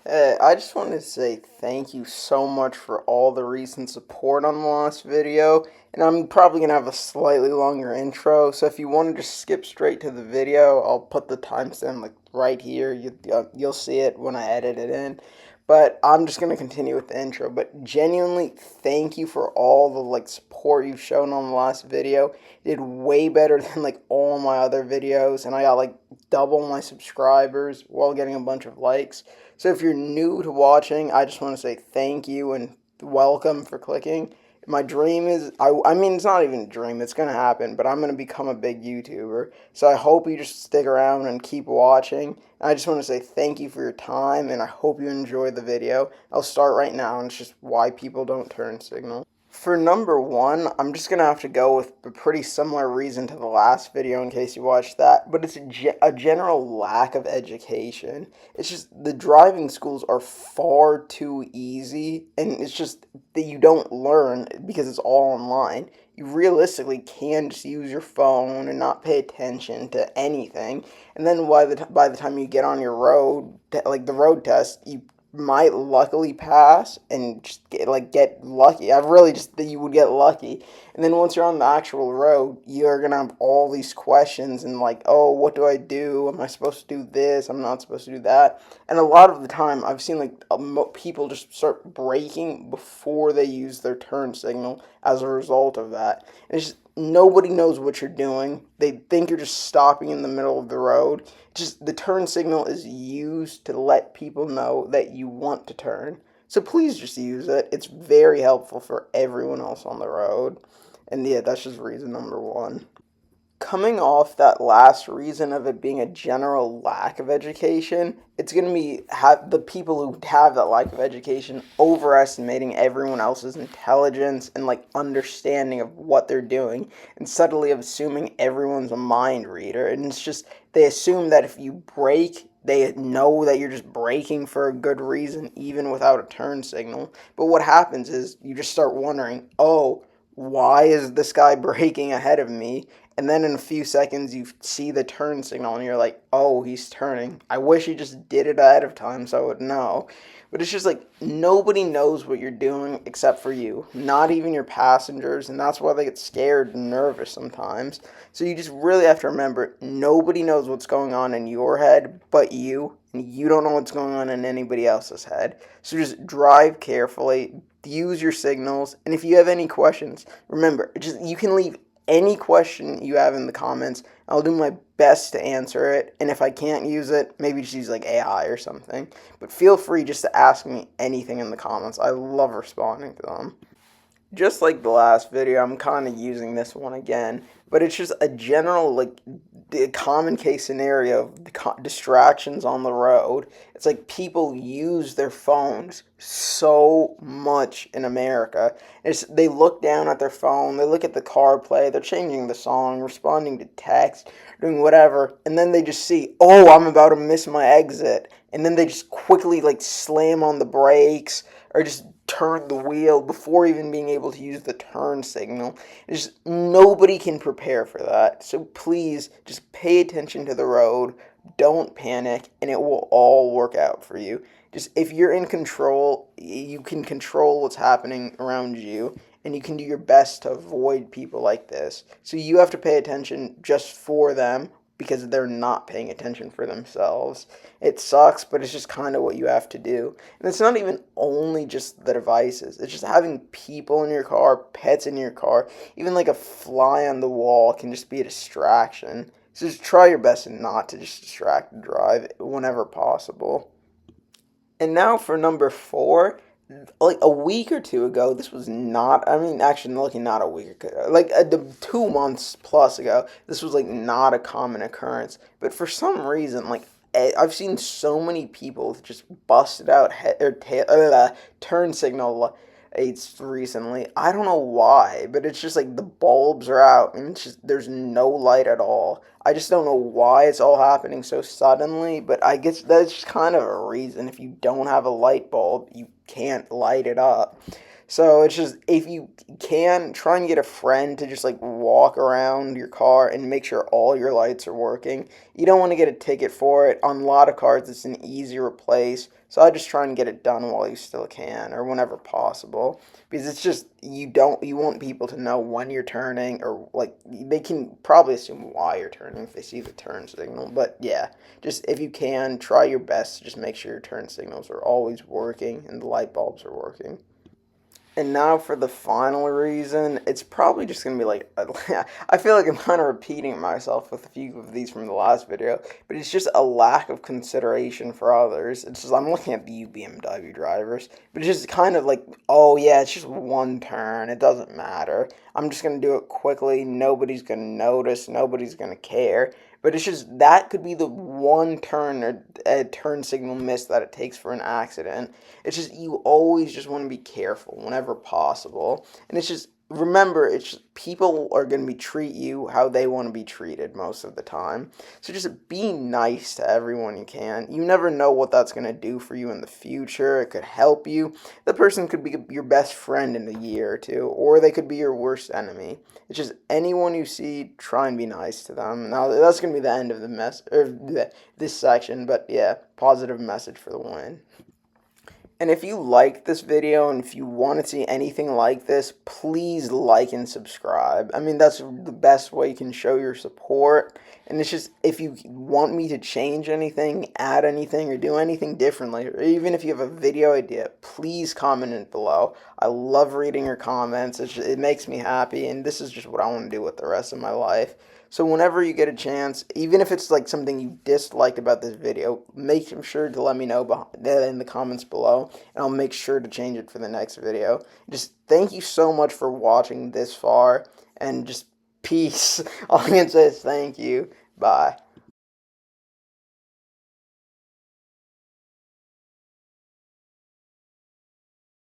Hey, I just wanted to say thank you so much for all the recent support on the last video. And I'm probably going to have a slightly longer intro, so if you want to just skip straight to the video, I'll put the timestamp like right here. You'll see it when I edit it in. But I'm just going to continue with the intro. But genuinely, thank you for all the support you've shown on the last video. It did way better than all my other videos, and I got double my subscribers while getting a bunch of likes. So if you're new to watching, I just want to say thank you and welcome for clicking. My dream is, I mean, it's not even a dream, it's going to happen, but I'm going to become a big YouTuber. So I hope you just stick around and keep watching. I just want to say thank you for your time, and I hope you enjoy the video. I'll start right now, and it's just why people don't turn signal. For number one, I'm just going to have to go with a pretty similar reason to the last video in case you watched that, but it's a general lack of education. It's just the driving schools are far too easy, and it's just that you don't learn because it's all online. You realistically can just use your phone and not pay attention to anything, and then by the time you get on your road, like the road test, you might luckily pass and just get lucky. I really just that you would get lucky. And then once you're on the actual road, you're gonna have all these questions and oh, what do I do? Am I supposed to do this? I'm not supposed to do that. And a lot of the time, I've seen people just start braking before they use their turn signal as a result of that. And it's just nobody knows what you're doing. They think you're just stopping in the middle of the road. Just the turn signal is used to let people know that you want to turn. So please just use it. It's very helpful for everyone else on the road. And yeah, that's just reason number one. Coming off that last reason of it being a general lack of education, it's going to be the people who have that lack of education overestimating everyone else's intelligence and understanding of what they're doing and subtly assuming everyone's a mind reader. And it's just they assume that if you brake, they know that you're just braking for a good reason even without a turn signal. But what happens is you just start wondering, oh, why is this guy braking ahead of me? And then in a few seconds, you see the turn signal, and you're like, oh, he's turning. I wish he just did it ahead of time so I would know. But it's just nobody knows what you're doing except for you, not even your passengers, and that's why they get scared and nervous sometimes. So you just really have to remember nobody knows what's going on in your head but you, and you don't know what's going on in anybody else's head. So just drive carefully, use your signals, and if you have any questions, remember, just you can leave any question you have in the comments. I'll do my best to answer it, and if I can't use it, maybe just use AI or something. But feel free just to ask me anything in the comments. I love responding to them. Just like the last video, I'm kind of using this one again, but it's just a general, the common case scenario of distractions on the road. It's like people use their phones so much in America. They look down at their phone, they look at the CarPlay, they're changing the song, responding to text, doing whatever, and then they just see, oh, I'm about to miss my exit, and then they just quickly slam on the brakes or just turn the wheel before even being able to use the turn signal. Just nobody can prepare for that. So please just pay attention to the road. Don't panic, and it will all work out for you. Just if you're in control, you can control what's happening around you, and you can do your best to avoid people like this. So you have to pay attention just for them because they're not paying attention for themselves. It sucks, but it's just kind of what you have to do. And it's not even only just the devices. It's just having people in your car, pets in your car, even a fly on the wall can just be a distraction. So just try your best not to just distract and drive whenever possible. And now for number four, a week or two ago, this was not, I mean, actually, looking not a week ago, 2 months plus ago, this was not a common occurrence. But for some reason, I've seen so many people just busted out turn signal aids recently. I don't know why, but it's just the bulbs are out and it's just there's no light at all. I just don't know why it's all happening so suddenly, but I guess that's just kind of a reason. If you don't have a light bulb, you can't light it up. So it's just, if you can, try and get a friend to just like walk around your car and make sure all your lights are working. You don't want to get a ticket for it. On a lot of cars, it's an easy replace. So I just try and get it done while you still can, or whenever possible, because it's just, you want people to know when you're turning, or like they can probably assume why you're turning if they see the turn signal. But yeah, just if you can, try your best to just make sure your turn signals are always working and the light bulbs are working. And now for the final reason, it's probably just gonna be like, I feel like I'm kind of repeating myself with a few of these from the last video, but it's just a lack of consideration for others. It's just, I'm looking at the BMW drivers, but it's just kind of like, oh yeah, it's just one turn, it doesn't matter. I'm just gonna do it quickly, nobody's gonna notice, nobody's gonna care. But it's just, that could be the one turn or a turn signal miss that it takes for an accident. It's just, you always just want to be careful whenever possible. And it's just, remember, it's just, people are going to be treat you how they want to be treated most of the time. So just be nice to everyone you can. You never know what that's going to do for you in the future. It could help you. The person could be your best friend in a year or two, or they could be your worst enemy. It's just, anyone you see, try and be nice to them. Now that's gonna be the end of the this section, but yeah, positive message for the win. And if you liked this video and if you want to see anything like this, please like and subscribe. I mean, that's the best way you can show your support. And it's just, if you want me to change anything, add anything, or do anything differently, or even if you have a video idea, please comment it below. I love reading your comments. It makes me happy, and this is just what I want to do with the rest of my life. So whenever you get a chance, even if it's like something you disliked about this video, make sure to let me know in the comments below, and I'll make sure to change it for the next video. Just thank you so much for watching this far, and just peace. All I can say is thank you. Bye.